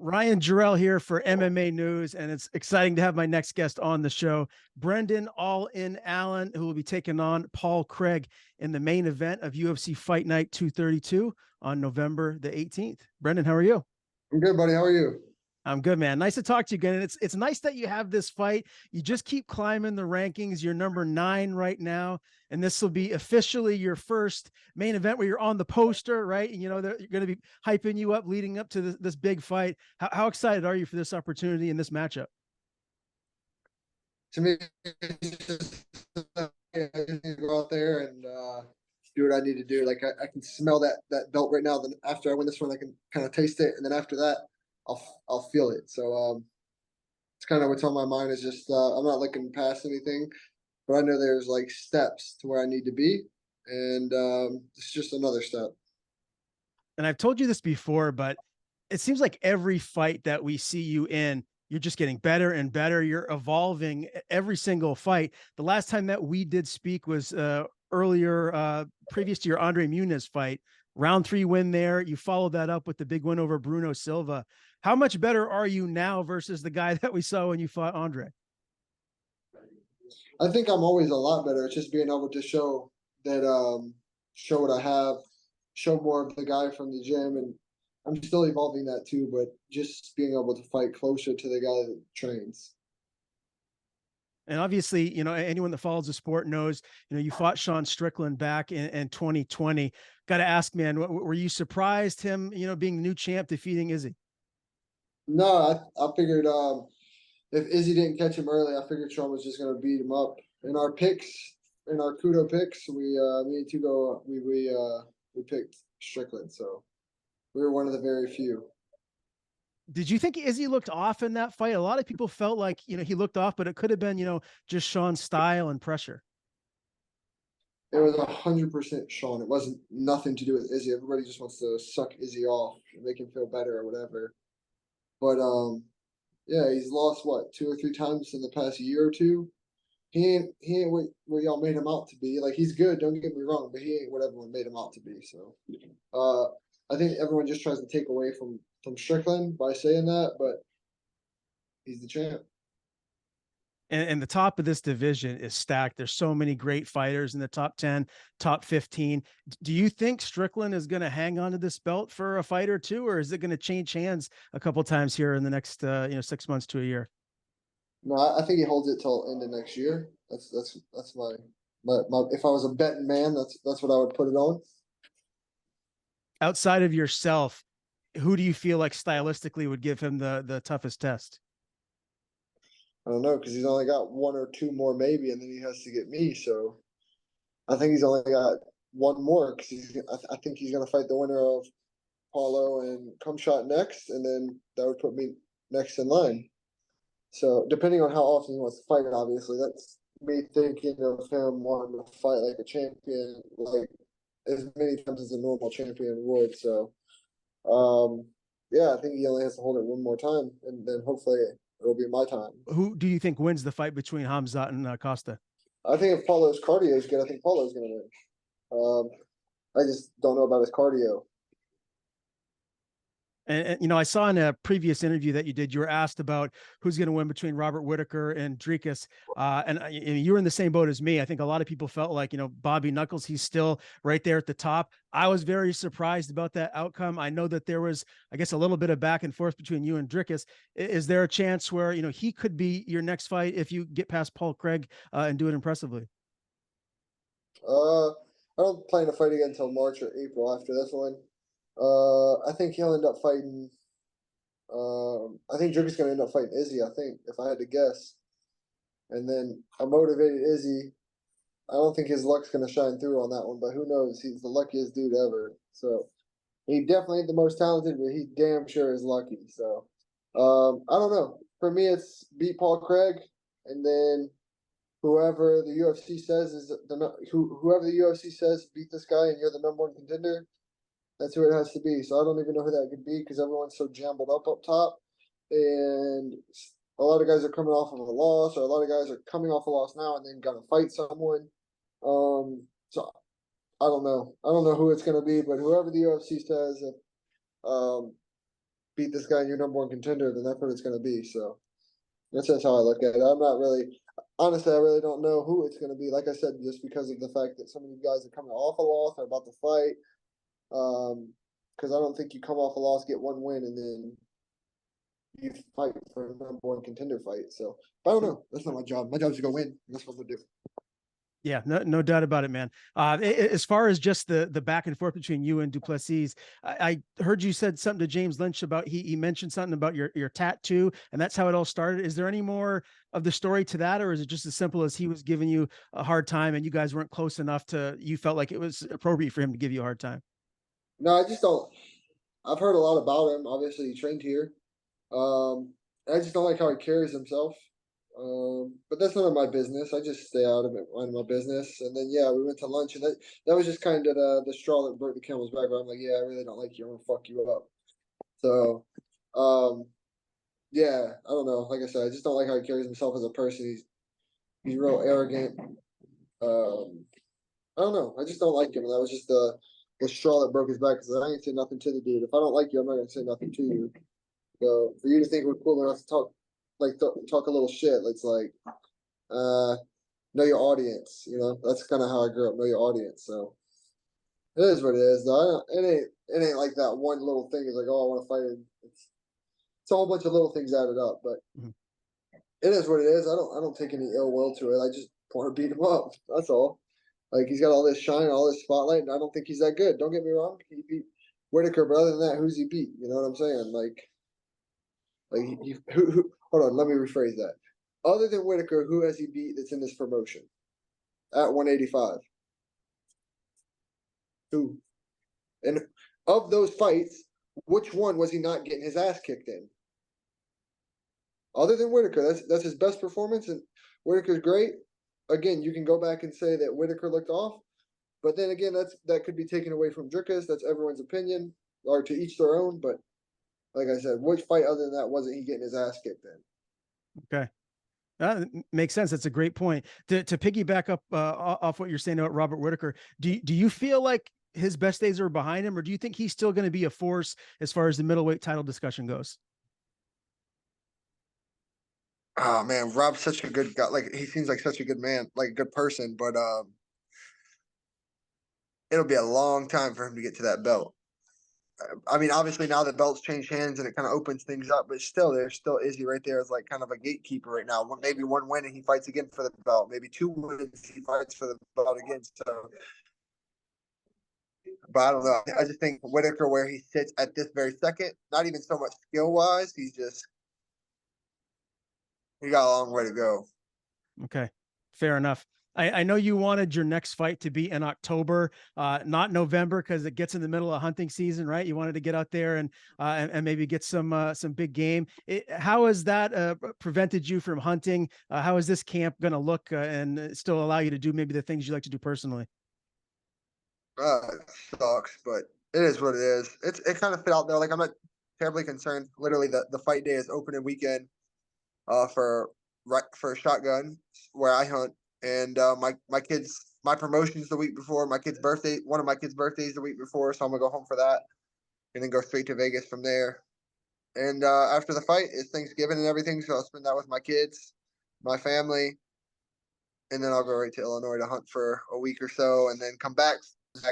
Ryan Jarrell here for MMA News, and it's exciting to have my next guest on the show, Brendan All In Allen, who will be taking on Paul Craig in the main event of UFC Fight Night 232 on November the 18th. Brendan, how are you? I'm good, buddy. How are you? I'm good, man. Nice to talk to you again. And it's nice that you have this fight. You just keep climbing the rankings. You're number 9 right now, and this will be officially your first main event where you're on the poster, right? And they're going to be hyping you up leading up to this big fight. How excited are you for this opportunity in this matchup? To me, it's just, I just need to go out there and do what I need to do. Like I can smell that belt right now. Then after I win this one, I can kind of taste it, and then after that, I'll feel it. So it's kind of what's on my mind. Is just I'm not looking past anything, but I know there's like steps to where I need to be, and it's just another step. And I've told you this before, but it seems like every fight that we see you in, you're just getting better and better. You're evolving every single fight. The last time that we did speak was earlier, previous to your Andre Muniz fight. Round 3 win there. You followed that up with the big win over Bruno Silva. How much better are you now versus the guy that we saw when you fought Andre? I think I'm always a lot better. It's just being able to show that show what I have, show more of the guy from the gym, and I'm still evolving that too, but just being able to fight closer to the guy that trains. And obviously, anyone that follows the sport knows, you fought Sean Strickland back in 2020. Got to ask, man, were you surprised him, being the new champ, defeating Izzy? No, I figured if Izzy didn't catch him early, I figured Sean was just gonna beat him up. In our picks, in our Kudo picks, me and Tugo, we picked Strickland, so we were one of the very few. Did you think Izzy looked off in that fight? A lot of people felt like, he looked off, but it could have been, just Sean's style and pressure. It was 100% Sean. It wasn't nothing to do with Izzy. Everybody just wants to suck Izzy off and make him feel better or whatever. But yeah, he's lost what 2 or 3 times in the past year or two. He ain't what y'all made him out to be. Like he's good, don't get me wrong, but he ain't what everyone made him out to be. So, I think everyone just tries to take away from Strickland by saying that, but he's the champ. And the top of this division is stacked. There's so many great fighters in the top 10, top 15. Do you think Strickland is going to hang on to this belt for a fight or two, or is it going to change hands a couple times here in the next 6 months to a year? No, I think he holds it till end of next year. That's my if I was a betting man, that's what I would put it on. Outside of yourself, who do you feel like stylistically would give him the toughest test? I don't know because he's only got 1 or 2 more maybe, and then he has to get me. So I think he's only got one more because I think he's gonna fight the winner of Paulo and Cumshot next, and then that would put me next in line. So depending on how often he wants to fight, obviously that's me thinking of him wanting to fight like a champion, like as many times as a normal champion would. So yeah, I think he only has to hold it one more time, and then hopefully it'll be my time. Who do you think wins the fight between Hamzat and Costa? I think if Paulo's cardio is good, I think Paulo's going to win. I just don't know about his cardio. And I saw in a previous interview that you did, you were asked about who's going to win between Robert Whitaker and Dricus. And you were in the same boat as me. I think a lot of people felt like, Bobby Knuckles, he's still right there at the top. I was very surprised about that outcome. I know that there was, I guess, a little bit of back and forth between you and Dricus. Is there a chance where, he could be your next fight if you get past Paul Craig and do it impressively? I don't plan to fight again until March or April after this one. I think he'll end up fighting. I think Dricus is going to end up fighting Izzy. I think, if I had to guess, and then a motivated Izzy. I don't think his luck's going to shine through on that one, but who knows? He's the luckiest dude ever. So he definitely ain't the most talented, but he damn sure is lucky. So I don't know. For me, it's beat Paul Craig, and then whoever the UFC says is whoever the UFC says beat this guy, and you're the #1 contender. That's who it has to be. So I don't even know who that could be because everyone's so jumbled up top, and a lot of guys are coming off of a loss, or a lot of guys are coming off a loss now and then gonna fight someone. So I don't know. I don't know who it's gonna be, but whoever the UFC says, beat this guy and you're number one contender, then that's what it's going to be. So that's just how I look at it. I'm not really, honestly, I really don't know who it's going to be. Like I said, just because of the fact that so many guys are coming off a loss, are about to fight. Because I don't think you come off a loss, get one win, and then you fight for a number one contender fight. So, but I don't know. That's not my job. My job is to go win. That's what I'm gonna do. Yeah, no doubt about it, man. As far as just the back and forth between you and Duplessis, I heard you said something to James Lynch about he mentioned something about your tattoo, and that's how it all started. Is there any more of the story to that, or is it just as simple as he was giving you a hard time and you guys weren't close enough to you felt like it was appropriate for him to give you a hard time? No, I just don't. I've heard a lot about him. Obviously, he trained here. Um, I just don't like how he carries himself. But that's none of my business. I just stay out of it, mind my business. And then yeah, we went to lunch, and that was just kind of the straw that broke the camel's back. Where I'm like, yeah, I really don't like you. I'm gonna fuck you up. So, um, yeah, I don't know. Like I said, I just don't like how he carries himself as a person. He's real arrogant. I don't know. I just don't like him. And that was just the straw that broke his back. Because I ain't say nothing to the dude. If I don't like you, I'm not gonna say nothing to you. So for you to think we're cool enough to talk, like talk a little shit, it's like, uh, know your audience. You know, that's kind of how I grew up. Know your audience. So it is what it is. Though it ain't like that one little thing is like, oh, I want to fight him. It's a whole bunch of little things added up, but Mhm. it is what it is. I don't take any ill will to it. I just want to beat him up. That's all. Like he's got all this shine, all this spotlight, and I don't think he's that good. Don't get me wrong. He beat Whitaker, but other than that, who's he beat? You know what I'm saying? Like who hold on, let me rephrase that. Other than Whitaker, who has he beat that's in this promotion at 185? Who? And of those fights, which one was he not getting his ass kicked in? Other than Whitaker, that's his best performance, and Whitaker's great. Again, you can go back and say that Whitaker looked off, but then again, that could be taken away from Dricus. That's everyone's opinion, or to each their own. But like I said, which fight other than that wasn't he getting his ass kicked in? Okay. Makes sense. That's a great point. To piggyback up off what you're saying about Robert Whitaker, do you feel like his best days are behind him, or do you think he's still going to be a force as far as the middleweight title discussion goes? Oh man, Rob's such a good guy. Like he seems like such a good man, like a good person. But it'll be a long time for him to get to that belt. I mean, obviously now the belts change hands and it kind of opens things up, but still, there's still Izzy right there as like kind of a gatekeeper right now. Maybe one win and he fights again for the belt. Maybe two wins he fights for the belt again. So, but I don't know. I just think Whitaker, where he sits at this very second, not even so much skill wise, he got a long way to go. Okay, fair enough. I know you wanted your next fight to be in October, not November, because it gets in the middle of hunting season, right? You wanted to get out there and maybe get some big game. How has that prevented you from hunting? How is this camp going to look and still allow you to do maybe the things you like to do personally? It sucks, but it is what it is. It kind of fit out there. Like I'm not terribly concerned. Literally, the fight day is opening weekend for for a shotgun where I hunt, and my kids my promotion's the week before my kid's birthday. One of my kids' birthdays the week before, so I'm gonna go home for that, and then go straight to Vegas from there. And after the fight is Thanksgiving and everything, so I'll spend that with my kids, my family, and then I'll go right to Illinois to hunt for a week or so, and then come back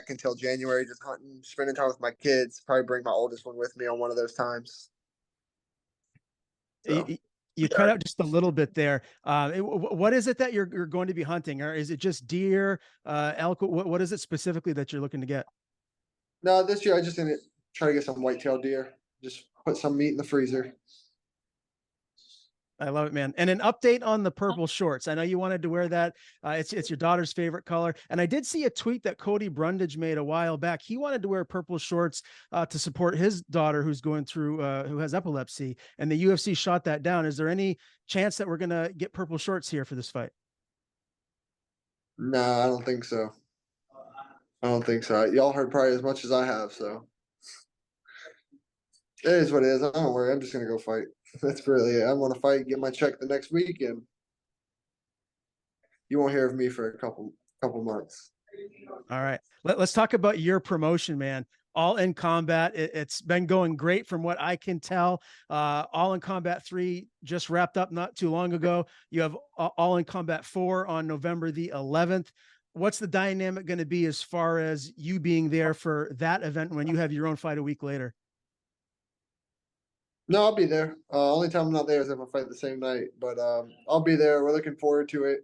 until January, just hunting, spending time with my kids. Probably bring my oldest one with me on one of those times. So You cut out just a little bit there. What is it that you're going to be hunting, or is it just deer, elk? What is it specifically that you're looking to get? no, this year I just didn't try to get some white-tailed deer. Just put some meat in the freezer. I love it, man. And an update on the purple shorts. I know you wanted to wear that. It's your daughter's favorite color. And I did see a tweet that Cody Brundage made a while back. He wanted to wear purple shorts to support his daughter who's going through who has epilepsy. And the UFC shot that down. Is there any chance that we're gonna get purple shorts here for this fight? No, I don't think so. I don't think so. Y'all heard probably as much as I have, so it is what it is. I don't worry. I'm just gonna go fight. That's really it. I want to fight, get my check the next week, and you won't hear of me for a couple months. All right. Let's talk about your promotion, man. All in Combat. It's been going great from what I can tell. All in Combat 3 just wrapped up not too long ago. You have All in Combat 4 on November the 11th. What's the dynamic going to be as far as you being there for that event when you have your own fight a week later? No, I'll be there. Only time I'm not there is if I fight the same night, but I'll be there. We're looking forward to it.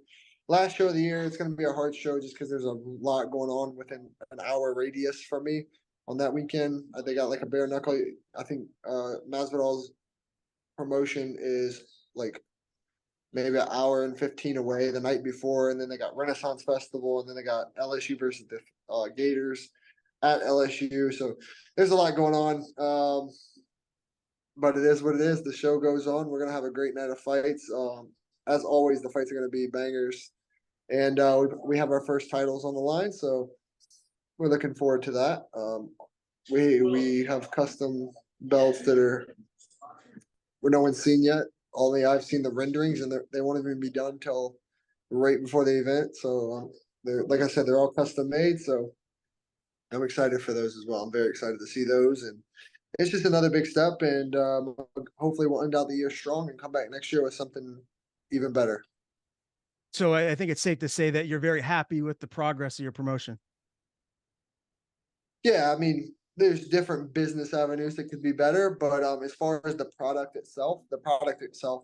Last show of the year, it's going to be a hard show just because there's a lot going on within an hour radius from me on that weekend. They got like a bare knuckle. I think Masvidal's promotion is like maybe an hour and 15 away the night before, and then they got Renaissance Festival, and then they got LSU versus the Gators at LSU. So there's a lot going on. But it is what it is. The show goes on. We're gonna have a great night of fights. As always, the fights are gonna be bangers, and we have our first titles on the line, so we're looking forward to that. We have custom belts that no one's seen yet. Only I've seen the renderings, and they won't even be done till right before the event. So they're, like I said, they're all custom made. So I'm excited for those as well. I'm very excited to see those, and it's just another big step. And hopefully, we'll end out the year strong and come back next year with something even better. So I think it's safe to say that you're very happy with the progress of your promotion. Yeah, I mean, there's different business avenues that could be better, but as far as the product itself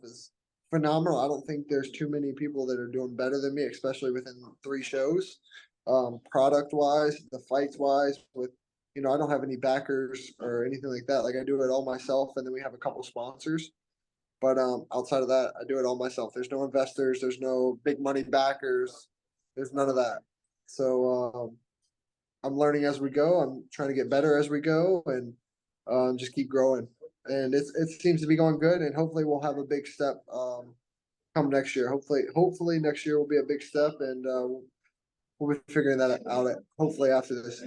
is phenomenal. I don't think there's too many people that are doing better than me, especially within 3 shows. Product wise, the fights wise, with I don't have any backers or anything like that. Like I do it all myself, and then we have a couple sponsors. But outside of that, I do it all myself. There's no investors. There's no big money backers. There's none of that. So I'm learning as we go. I'm trying to get better as we go, and just keep growing. And it seems to be going good. And hopefully, we'll have a big step come next year. Hopefully next year will be a big step, and we'll be figuring that out. Hopefully after this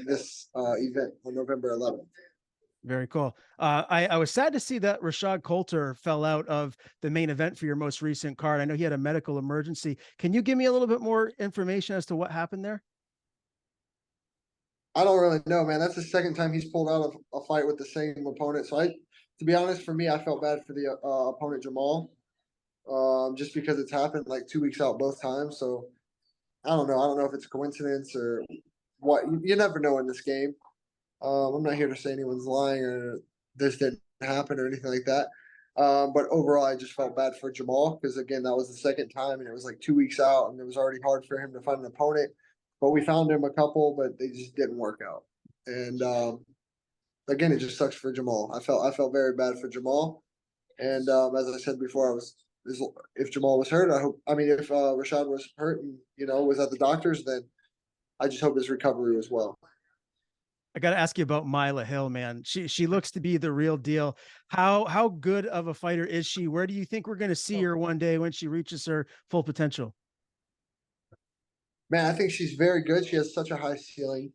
event on November 11th. Very cool. I was sad to see that Rashad Coulter fell out of the main event for your most recent card. I know he had a medical emergency. Can you give me a little bit more information as to what happened there? I don't really know, man. That's the second time he's pulled out of a fight with the same opponent. So to be honest, for me, I felt bad for the opponent Jamal, just because it's happened like 2 weeks out both times. So I don't know. I don't know if it's a coincidence or what. You never know in this game. I'm not here to say anyone's lying or this didn't happen or anything like that. But overall, I just felt bad for Jamal because, again, that was the second time and it was like 2 weeks out and it was already hard for him to find an opponent. But we found him a couple, but they just didn't work out. And again, it just sucks for Jamal. I felt very bad for Jamal. And as I said before, if Jamal was hurt, if Rashad was hurt and was at the doctors, then I just hope his recovery was well. I got to ask you about Mila Hill, man. She looks to be the real deal. How good of a fighter is she? Where do you think we're going to see her one day when she reaches her full potential? Man, I think she's very good. She has such a high ceiling.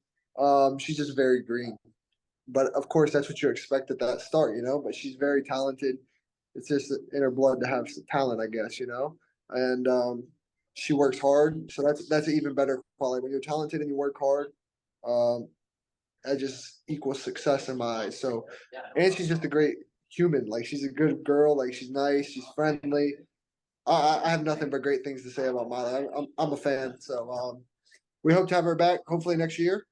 She's just very green. But of course, that's what you expect at that start. But she's very talented. It's just in her blood to have some talent, I guess. And she works hard. So that's an even better quality. When you're talented and you work hard, that just equals success in my eyes. So, and she's just a great human. Like she's a good girl. Like she's nice. She's friendly. I have nothing but great things to say about Mila. I'm a fan. So we hope to have her back hopefully next year.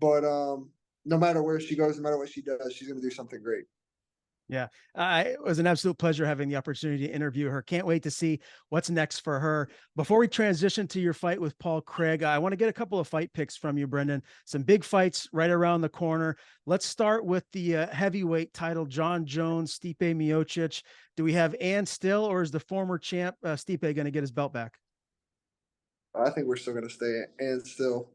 But no matter where she goes, no matter what she does, she's going to do something great. Yeah, it was an absolute pleasure having the opportunity to interview her. Can't wait to see what's next for her. Before we transition to your fight with Paul Craig, I want to get a couple of fight picks from you, Brendan. Some big fights right around the corner. Let's start with the heavyweight title, John Jones, Stipe Miocic. Do we have Ann still, or is the former champ Stipe going to get his belt back? I think we're still going to stay and still.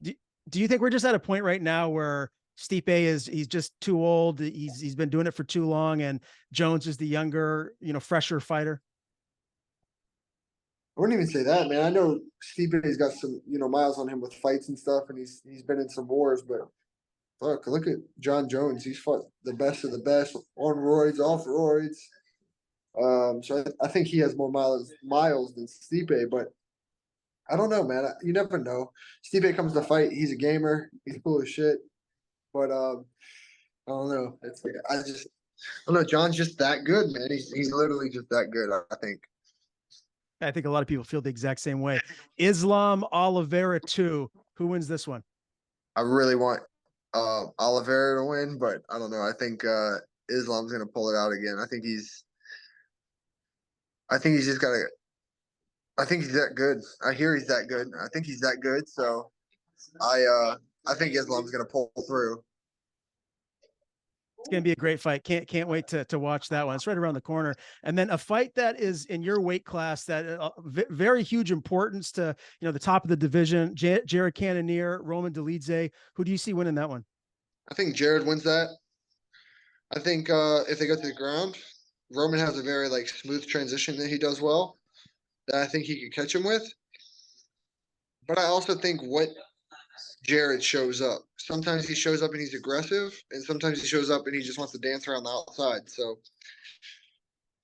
Do you think we're just at a point right now where Stipe he's just too old. He's been doing it for too long, and Jones is the younger, fresher fighter? I wouldn't even say that, man. I know Stipe's got some, miles on him with fights and stuff, and he's been in some wars. But look at John Jones. He's fought the best of the best on roids, off roids. So I think he has more miles than Stipe, but I don't know, man. You never know. Stipe comes to fight. He's a gamer. He's cool as shit. But I don't know. I don't know. John's just that good, man. He's literally just that good. I think. I think a lot of people feel the exact same way. Islam Oliveira 2. Who wins this one? I really want Oliveira to win, but I don't know. I think Islam's gonna pull it out again. I think he's just got to. I think he's that good. I hear he's that good. I think he's that good. So I think Islam's gonna pull through. It's going to be a great fight. Can't wait to watch that one. It's right around the corner. And then a fight that is in your weight class that very huge importance to, the top of the division. Jared Cannonier, Roman Dolidze. Who do you see winning that one? I think Jared wins that. I think if they go to the ground, Roman has a very like smooth transition that he does well. That I think he could catch him with. But I also think what Jared shows up. Sometimes he shows up and he's aggressive, and sometimes he shows up and he just wants to dance around the outside. So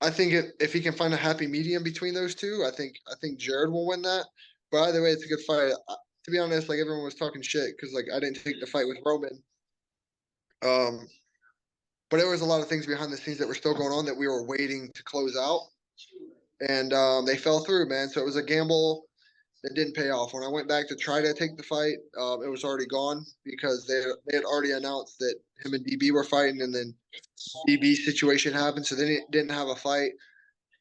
I think if he can find a happy medium between those two, I think Jared will win that. But either way, it's a good fight. To be honest, like everyone was talking shit because like I didn't take the fight with Roman. But there was a lot of things behind the scenes that were still going on that we were waiting to close out, and they fell through, man. So it was a gamble that didn't pay off. When I went back to try to take the fight, it was already gone because they had already announced that him and DB were fighting, and then DB's situation happened, so they didn't have a fight.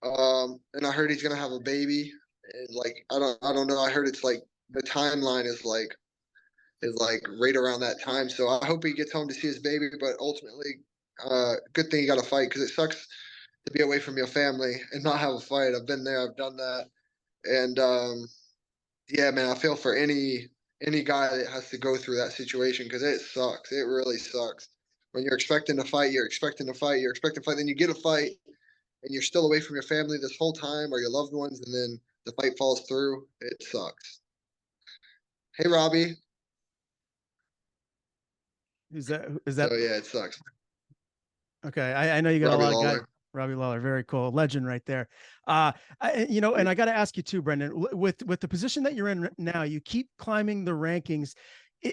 And I heard he's gonna have a baby, and like I don't know. I heard it's like the timeline is like right around that time. So I hope he gets home to see his baby. But ultimately, good thing you got to fight because it sucks to be away from your family and not have a fight. I've been there. I've done that, and yeah, man, I feel for any guy that has to go through that situation because it sucks. It really sucks. When you're expecting to fight, you're expecting to fight, you're expecting to fight, then you get a fight, and you're still away from your family this whole time or your loved ones, and then the fight falls through. It sucks. Hey, Robbie. Is that? So yeah, it sucks. Okay, I know you got Robbie a lot of guys. Lawler. Robbie Lawler, very cool, legend right there. And I got to ask you too, Brendan, with the position that you're in now, you keep climbing the rankings.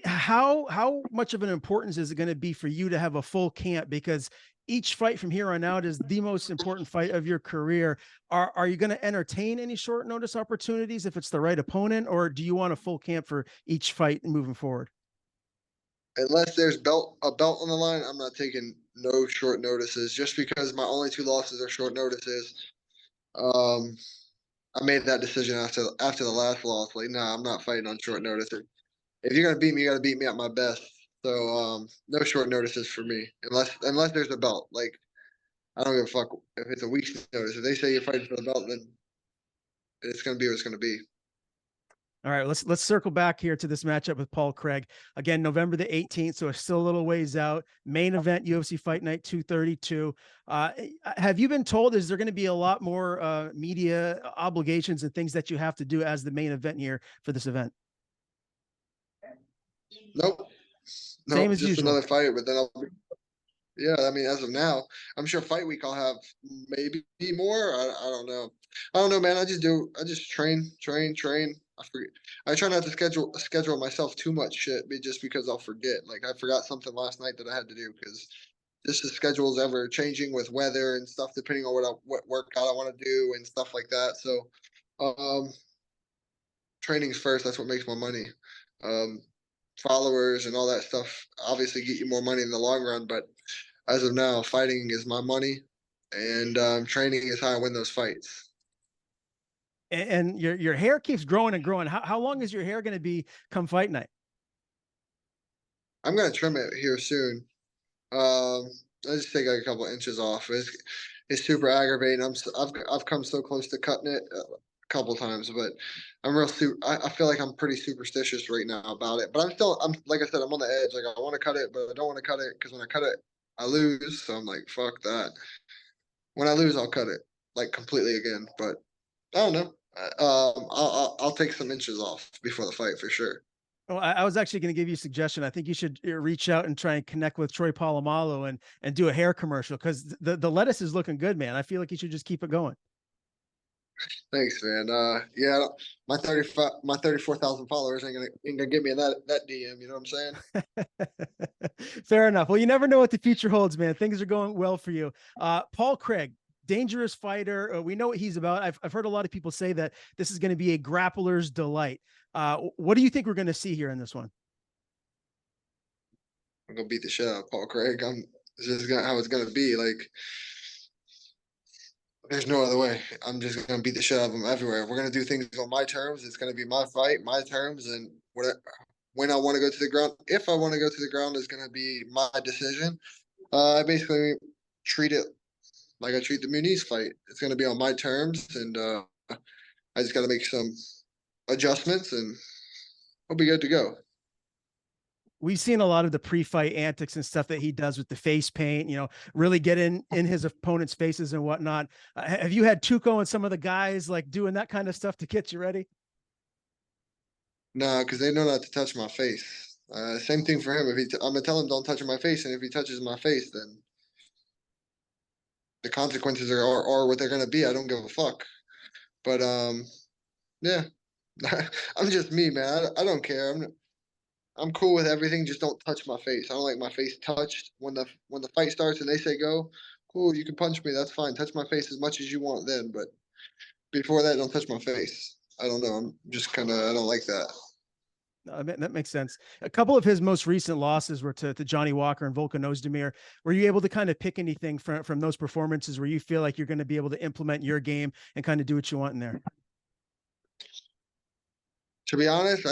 How much of an importance is it going to be for you to have a full camp? Because each fight from here on out is the most important fight of your career. Are you going to entertain any short notice opportunities if it's the right opponent, or do you want a full camp for each fight moving forward? Unless there's a belt on the line, I'm not taking no short notices just because my only two losses are short notices. Um, I made that decision after the last loss. Like, nah, I'm not fighting on short notice. If you're gonna beat me, you gotta beat me at my best. So no short notices for me, unless there's a belt. Like I don't give a fuck if it's a week's notice. If they say you're fighting for the belt, then it's gonna be what it's gonna be. All right, let's circle back here to this matchup with Paul Craig. Again, November the 18th, so it's still a little ways out. Main event, UFC Fight Night 232. Have you been told, is there going to be a lot more media obligations and things that you have to do as the main event here for this event? Nope. Same Nope, as just usual. another fight, but then yeah, I mean, as of now, I'm sure fight week I'll have maybe more. I don't know. I don't know, man. I just train. I forget. I try not to schedule myself too much shit, just because I'll forget. Like I forgot something last night that I had to do because just the schedule's ever changing with weather and stuff, depending on what workout I want to do and stuff like that. So, training's first. That's what makes more money. Um, Followers and all that stuff obviously get you more money in the long run, but as of now, fighting is my money, and training is how I win those fights. And your hair keeps growing and growing. How long is your hair going to be come fight night? I'm gonna trim it here soon. I just take like a couple inches off. It's super aggravating. I've come so close to cutting it a couple times, but I feel like I'm pretty superstitious right now about it. But I'm like I said, I'm on the edge. Like I want to cut it, but I don't want to cut it because when I cut it, I lose. So I'm like, fuck that. When I lose, I'll cut it like completely again. But I don't know. I'll take some inches off before the fight for sure. Well, I was actually going to give you a suggestion. I think you should reach out and try and connect with Troy Polamalu and do a hair commercial because the lettuce is looking good, man. I feel like you should just keep it going. Thanks, man. Yeah, my 34,000 followers ain't gonna get me in that DM. You know what I'm saying? Fair enough. Well, you never know what the future holds, man. Things are going well for you. Paul Craig, dangerous fighter. We know what he's about. I've heard a lot of people say that this is going to be a grappler's delight. What do you think we're going to see here in this one? I'm gonna beat the shit out of Paul Craig. It's just how it's gonna be. Like, there's no other way. I'm just gonna beat the shit out of him everywhere. We're gonna do things on my terms. It's gonna be my fight, my terms, and when I want to go to the ground, if I want to go to the ground, is gonna be my decision. I basically treat it like I treat the Muniz fight. It's gonna be on my terms, and I just got to make some adjustments, and we'll be good to go. We've seen a lot of the pre-fight antics and stuff that he does with the face paint, really get in his opponent's faces and whatnot. Have you had Tuco and some of the guys like doing that kind of stuff to get you ready? No, because they know not to touch my face. Same thing for him. I'm gonna tell him don't touch my face, and if he touches my face, then the consequences are what they're gonna be. I don't give a fuck. But yeah, I'm just me, man. I don't care. I'm cool with everything. Just don't touch my face. I don't like my face touched. When the fight starts and they say go, cool, you can punch me. That's fine. Touch my face as much as you want then, but before that, don't touch my face. I don't know. I'm just kind of I don't like that. That makes sense. A couple of his most recent losses were to Johnny Walker and Volkan Ozdemir. Were you able to kind of pick anything from those performances where you feel like you're going to be able to implement your game and kind of do what you want in there? To be honest,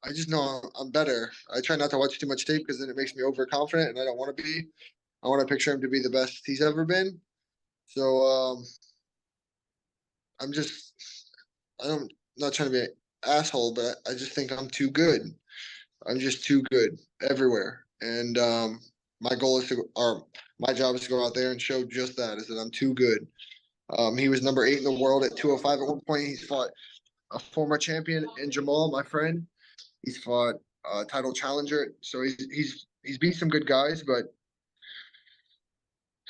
I just know I'm better. I try not to watch too much tape because then it makes me overconfident, and I don't want to be. I want to picture him to be the best he's ever been. So I'm just I don't not trying to be an asshole, but I just think I'm too good. I'm just too good everywhere, and my goal is to or my job is to go out there and show just that is that I'm too good. He was number 8 in the world at 205 at one point. He's fought a former champion in Jamal, my friend. He's fought a title challenger, so he's beat some good guys, but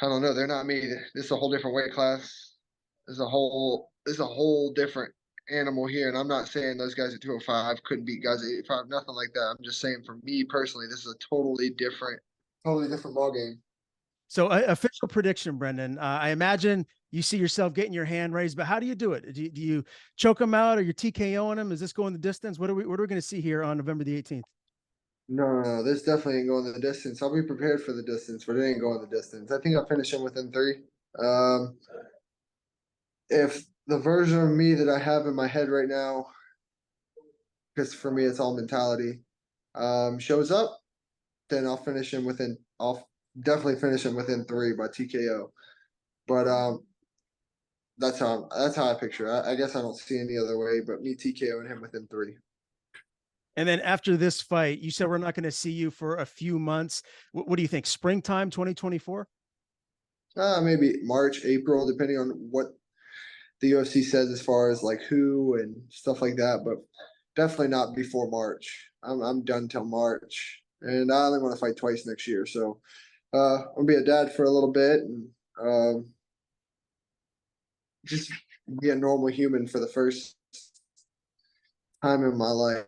I don't know. They're not me. This is a whole different weight class. This is a whole different animal here, and I'm not saying those guys at 205 couldn't beat guys at 85, nothing like that. I'm just saying for me personally, this is a totally different ball game. So, official prediction, Brendan. I imagine you see yourself getting your hand raised, but how do you do it? Do you choke him out, or you TKOing him? Is this going the distance? What are we going to see here on November the 18th? No, this definitely ain't going the distance. I'll be prepared for the distance, but it ain't going the distance. I think I'll finish him within 3. Um, if the version of me that I have in my head right now, because for me it's all mentality, shows up, then I'll definitely finish him within 3 by TKO. But that's how I picture it. I guess I don't see any other way but me TKOing him within 3. And then after this fight, you said we're not going to see you for a few months. What do you think? Springtime 2024? Maybe March, April, depending on what the UFC says as far as like who and stuff like that, but definitely not before March. I'm done till March, and I only want to fight twice next year. So I'm gonna be a dad for a little bit and just be a normal human for the first time in my life.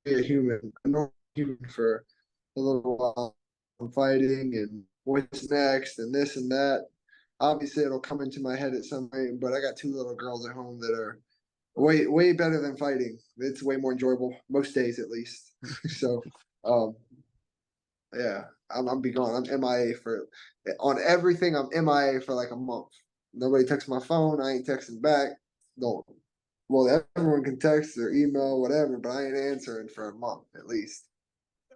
Be a normal human for a little while. I'm fighting and what's next and this and that. Obviously, it'll come into my head at some point, but I got 2 little girls at home that are way better than fighting. It's way more enjoyable most days, at least. So, um, yeah, I'm be gone. I'm MIA for on everything. I'm MIA for like a month. Nobody texts my phone. I ain't texting back. Don't. Well, everyone can text or email, whatever, but I ain't answering for a month at least.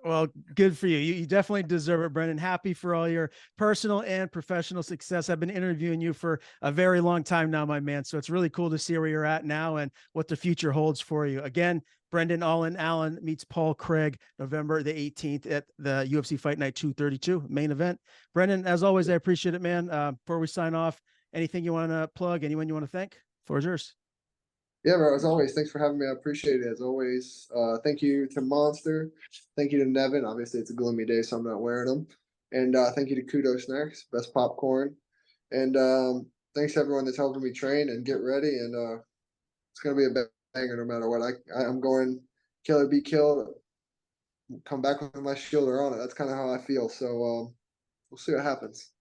Well, good for you. You definitely deserve it, Brendan. Happy for all your personal and professional success. I've been interviewing you for a very long time now, my man. So it's really cool to see where you're at now and what the future holds for you. Again, Brendan Allen Allen meets Paul Craig November the 18th at the UFC Fight Night 232 main event. Brendan, as always, I appreciate it, man. Before we sign off, anything you want to plug, anyone you want to thank? Floor is yours. Yeah, bro. As always, thanks for having me. I appreciate it. As always, thank you to Monster. Thank you to Nevin. Obviously, it's a gloomy day, so I'm not wearing them. And thank you to Kudos Snacks, best popcorn. And thanks to everyone that's helping me train and get ready. And it's gonna be a banger no matter what. I'm going kill or be killed. Come back with my shoulder on it. That's kind of how I feel. So we'll see what happens.